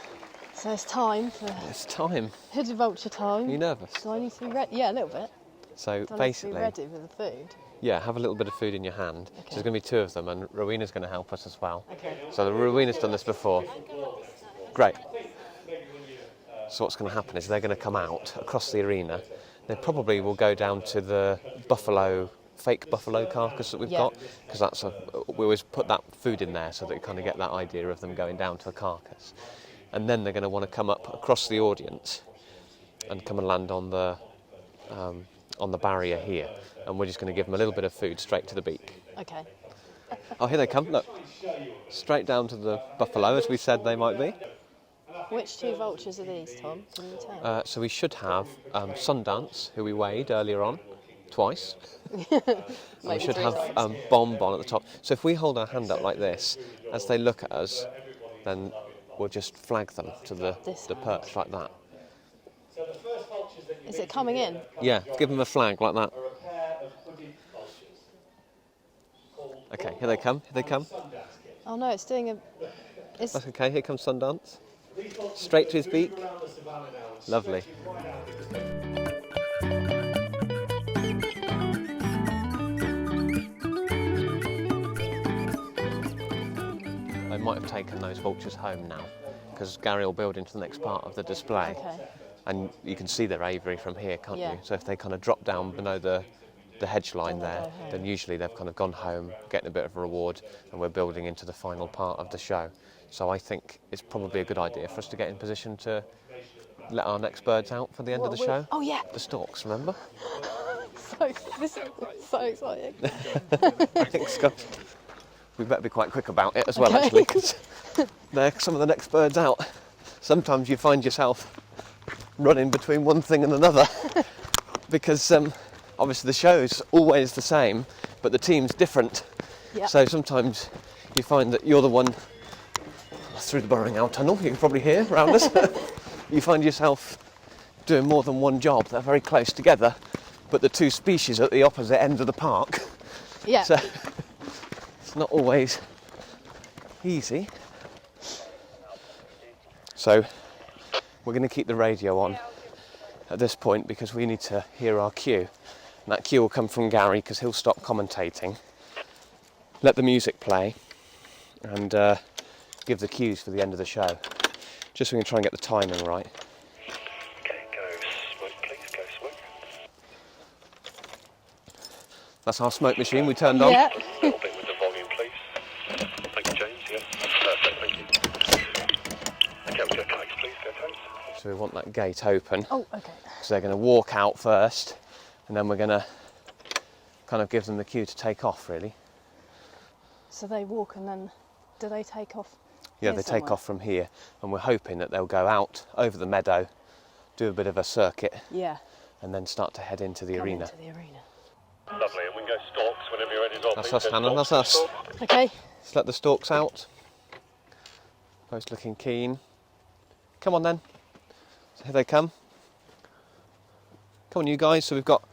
So it's time for it's time. hooded vulture time. Are you nervous? Do I need to be ready? Yeah, a little bit. So Do I basically, need to be ready with the food? yeah, have a little bit of food in your hand. So there's going to be 2 of them, and Rowena's going to help us as well. Okay. So Rowena's done this before. Great. So what's going to happen is they're going to come out across the arena. They probably will go down to the fake buffalo carcass that we've Yeah. got, because we always put that food in there so that you kind of get that idea of them going down to a carcass. And then they're going to want to come up across the audience and come and land on the barrier here, and we're just going to give them a little bit of food straight to the beak. Okay. Oh, here they come, look. Straight down to the buffalo, as we said they might be. Which 2 vultures are these, Tom? Can you tell? So we should have Sundance, who we weighed earlier on, twice. And we should have Bonbon at the top. So if we hold our hand up like this, as they look at us, then we'll just flag them to the perch like that. Is it coming in? Yeah, give them a flag like that. Okay, here they come, Oh no, it's doing a... That's okay, here comes Sundance. Straight to his beak. Lovely. I might have taken those vultures home now, because Gary will build into the next part of the display. Okay. And you can see their aviary from here, can't Yeah. you? So if they kind of drop down below the hedge line there, then usually they've kind of gone home, getting a bit of a reward, and we're building into the final part of the show. So I think it's probably a good idea for us to get in position to let our next birds out for the end of the show. Oh yeah. The storks, remember? This is so exciting. I think so. We better be quite quick about it as well, actually, because they're some of the next birds out. Sometimes you find yourself running between one thing and another because obviously the show's always the same, but the team's different. Yep. So sometimes you find that you're the one through the burrowing owl tunnel, you can probably hear around us. You find yourself doing more than one job. They're very close together, but the 2 species are at the opposite end of the park. Yeah. So it's not always easy. So we're going to keep the radio on at this point because we need to hear our cue. And that cue will come from Gary because he'll stop commentating, let the music play, and give the cues for the end of the show. Just so we can try and get the timing right. Okay, go smoke, please, go smoke. That's our smoke machine we turned on. Yeah. A little bit with the volume, please. Thank you, James. Yeah, perfect, thank you. Okay, we'll go kites, please, go kites. So we want that gate open. Oh, okay. So they're going to walk out first, and then we're going to kind of give them the cue to take off, really. So they walk and then do they take off? Yeah, here they take somewhere? off from here, and we're hoping that they'll go out over the meadow, do a bit of a circuit, Yeah. and then start to head into the Come arena. into the arena. Lovely, and we can go stalks whenever you're ready as well. That's please. us, Go Hannah, stalks, that's us. stalks. Okay. Let's let the storks out. Both looking keen. Come on then. So here they come. Come on, you guys. So we've got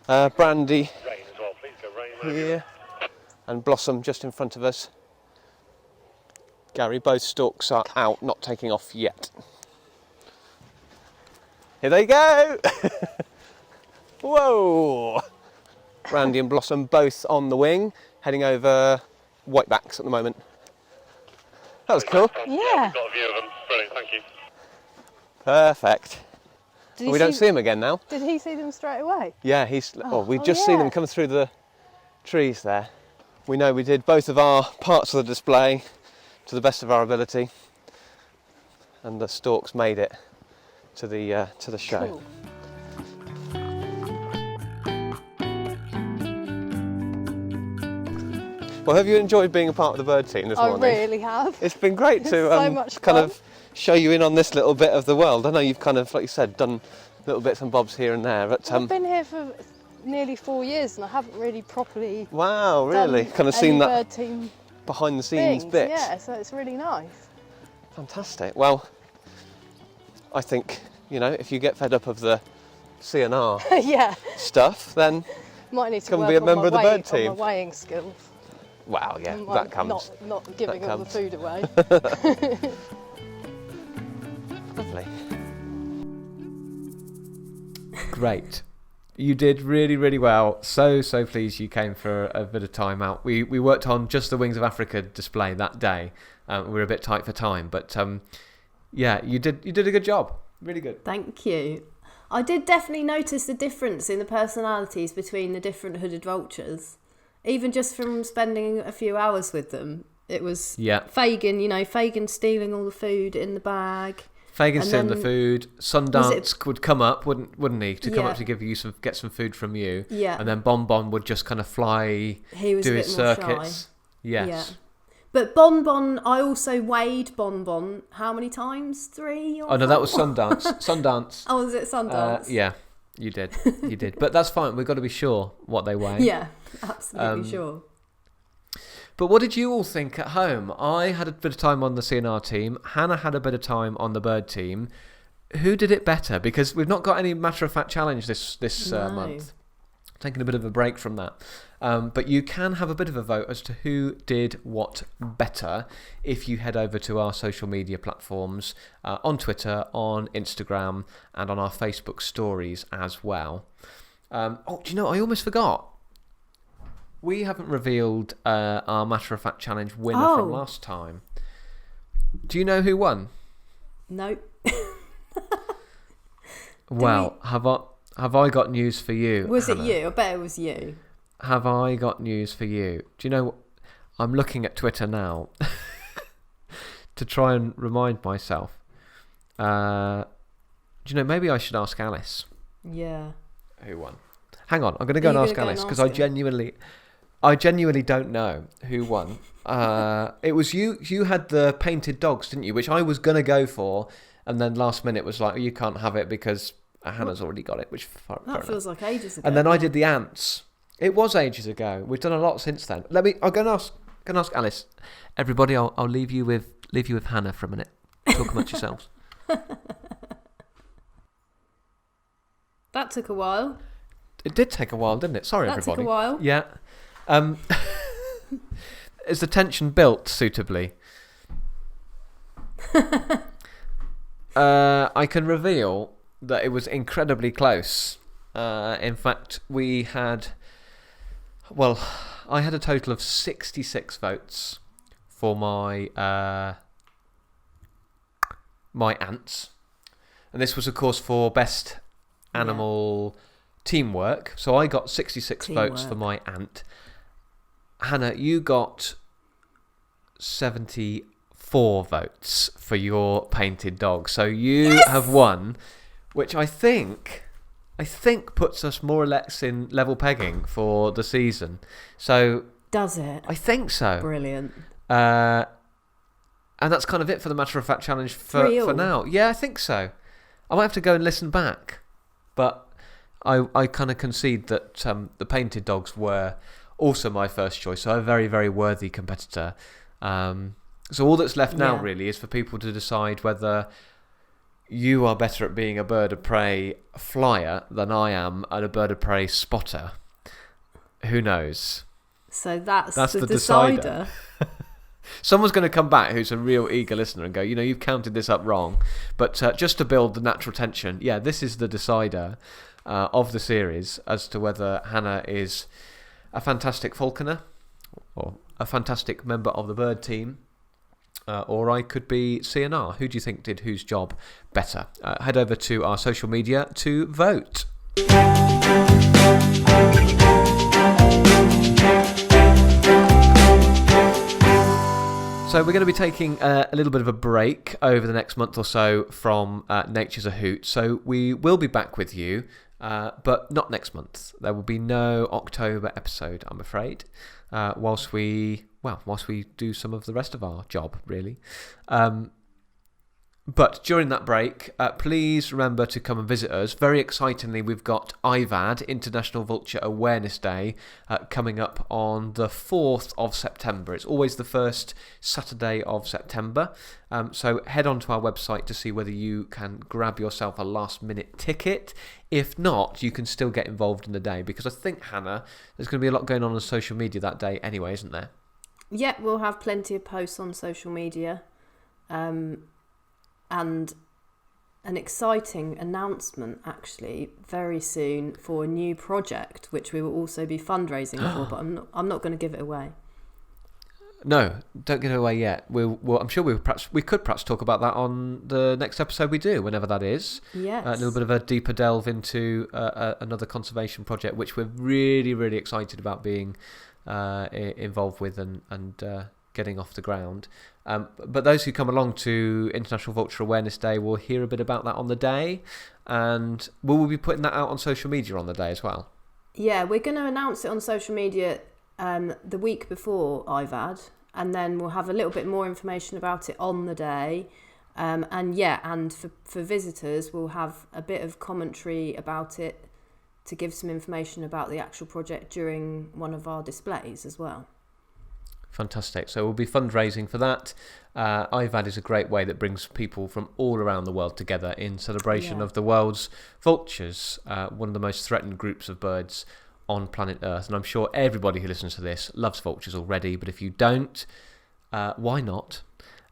Brandy Rain as well, please, go rain whenever you're here and Blossom just in front of us. Gary, both storks are out, not taking off yet. Here they go! Whoa! Brandy and Blossom both on the wing, heading over whitebacks at the moment. That was cool. Yeah. We've got a view of them. Brilliant, thank you. Perfect. Did he We don't see him again now. Did he see them straight away? Yeah, we've just seen yeah. him come through the trees there. We know we did both of our parts of the display to the best of our ability, and the storks made it to the show. Cool. Well, have you enjoyed being a part of the bird team this I morning? really have. It's been great to so much kind fun. of show you in on this little bit of the world. I know you've kind of, like you said, done little bits and bobs here and there, but I've been here for nearly 4 years and I haven't really properly wow, really, done kind of any seen that bird team behind the scenes things. bits. Yeah, so it's really nice. Fantastic. Well, I think, if you get fed up of the CNR Yeah, stuff, then might need to Come work be a on member my of the weight- bird team. on my weighing skills. wow, yeah, And that comes. Not giving all the comes. food away. Lovely. Great. You did really, really well. So pleased you came for a bit of time out. We worked on just the Wings of Africa display that day. We were a bit tight for time, but yeah, you did a good job. Really good. Thank you. I did definitely notice the difference in the personalities between the different hooded vultures. Even just from spending a few hours with them. It was Fagin, Fagin stealing all the food in the bag. Fagin And stealing the then- food. Sundance would come up, wouldn't he? To come Yeah. up to get some food from you. Yeah. And then Bonbon would just kind of fly, He was do a his bit more circuits. Yes. Yeah. But Bonbon, I also weighed Bonbon how many times? 3 or Oh no, that was 4? Sundance. Sundance. Oh, was it Sundance? Yeah, you did. You did. But that's fine. We've got to be sure what they weigh. Yeah, absolutely sure. But what did you all think at home? I had a bit of time on the CNR team. Hannah had a bit of time on the bird team. Who did it better? Because we've not got any matter-of-fact challenge this month. Taking a bit of a break from that. But you can have a bit of a vote as to who did what better if you head over to our social media platforms on Twitter, on Instagram, and on our Facebook stories as well. Do you know, I almost forgot. We haven't revealed our matter-of-fact challenge winner from last time. Do you know who won? No. Well, have I got news for you? Was Hannah? it you? I bet it was you. Have I got news for you? Do you know what? I'm looking at Twitter now to try and remind myself. Do you know, maybe I should ask Alice. Yeah. Who won? Hang on, I'm going to go and ask Alice because I genuinely don't know who won. It was you. You had the painted dogs, didn't you? Which I was going to go for, and then last minute was like, you can't have it because Hannah's already got it. Which that feels like ages ago. And then I did the ants. It was ages ago. We've done a lot since then. I'll go and ask Alice. Everybody, I'll leave you with Hannah for a minute. Talk amongst yourselves. That took a while. It did take a while, didn't it? Sorry, everybody. That took a while. Yeah. Is the tension built suitably? I can reveal that it was incredibly close. In fact, I had a total of 66 votes for my ants. And this was, of course, for best animal teamwork. So I got 66 votes for my ant. Hannah, you got 74 votes for your painted dog. So you have won, which I think puts us more or less in level pegging for the season. So does it? I think so. Brilliant. And that's kind of it for the matter of fact challenge for now. Yeah, I think so. I might have to go and listen back, but I kind of concede that the painted dogs were also my first choice. So a very, very worthy competitor. So all that's left now really is for people to decide whether you are better at being a bird of prey flyer than I am at a bird of prey spotter. Who knows? So that's the decider. Someone's going to come back who's a real eager listener and go, you've counted this up wrong. But just to build the natural tension, this is the decider of the series as to whether Hannah is a fantastic falconer or a fantastic member of the bird team. Or I could be CNR. Who do you think did whose job better? Head over to our social media to vote. So we're going to be taking a little bit of a break over the next month or so from Nature's a Hoot. So we will be back with you, but not next month. There will be no October episode, I'm afraid, whilst we do some of the rest of our job, really. But during that break, please remember to come and visit us. Very excitingly, we've got IVAD, International Vulture Awareness Day, coming up on the 4th of September. It's always the first Saturday of September. So head on to our website to see whether you can grab yourself a last-minute ticket. If not, you can still get involved in the day, because I think, Hannah, there's going to be a lot going on social media that day anyway, isn't there? Yeah, we'll have plenty of posts on social media. And an exciting announcement, actually, very soon for a new project, which we will also be fundraising for, but I'm not going to give it away. No, don't give it away yet. I'm sure we could perhaps talk about that on the next episode we do, whenever that is. Yes. A little bit of a deeper delve into another conservation project, which we're really, really excited about being involved with and getting off the ground. But those who come along to International Vulture Awareness Day will hear a bit about that on the day, and we'll be putting that out on social media on the day as well. Yeah, we're going to announce it on social media the week before IVAD, and then we'll have a little bit more information about it on the day. And for visitors, we'll have a bit of commentary about it to give some information about the actual project during one of our displays as well. Fantastic. So we'll be fundraising for that. IVAD is a great way that brings people from all around the world together in celebration of the world's vultures, one of the most threatened groups of birds on planet Earth. And I'm sure everybody who listens to this loves vultures already, but if you don't, why not?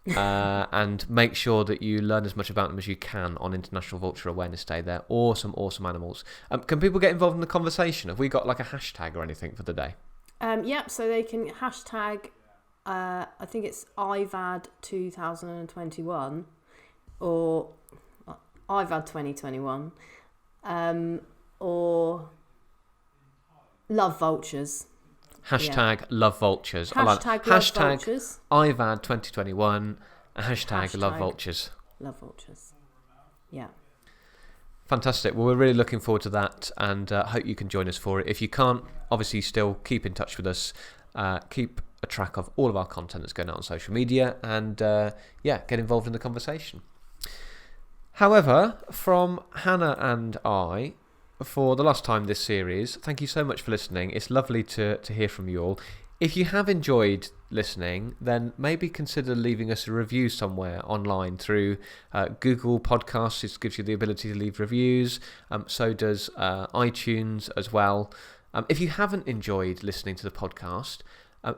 And make sure that you learn as much about them as you can on International Vulture Awareness Day. They're awesome, awesome animals. Can people get involved in the conversation? Have we got like a hashtag or anything for the day? So they can hashtag, I think it's IVAD 2021 or IVAD 2021 or Love Vultures. Hashtag Love Vultures. Hashtag Love Vultures. IVAD 2021. Hashtag Love Vultures. Love Vultures. Yeah. Fantastic. Well, we're really looking forward to that, and hope you can join us for it. If you can't, obviously still keep in touch with us. Keep a track of all of our content that's going out on social media, and get involved in the conversation. However, from Hannah and I, for the last time this series, thank you so much for listening. It's lovely to hear from you all. If you have enjoyed listening, then maybe consider leaving us a review somewhere online through Google Podcasts. It gives you the ability to leave reviews. So does iTunes as well. If you haven't enjoyed listening to the podcast,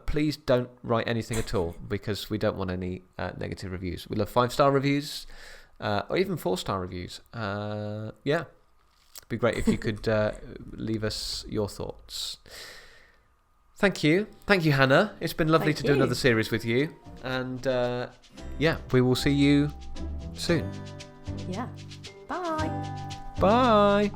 please don't write anything at all, because we don't want any negative reviews. We love 5-star reviews or even 4-star reviews. It'd be great if you could leave us your thoughts. Thank you, Hannah. It's been lovely to do another series with you, and we will see you soon. Yeah. Bye. Bye.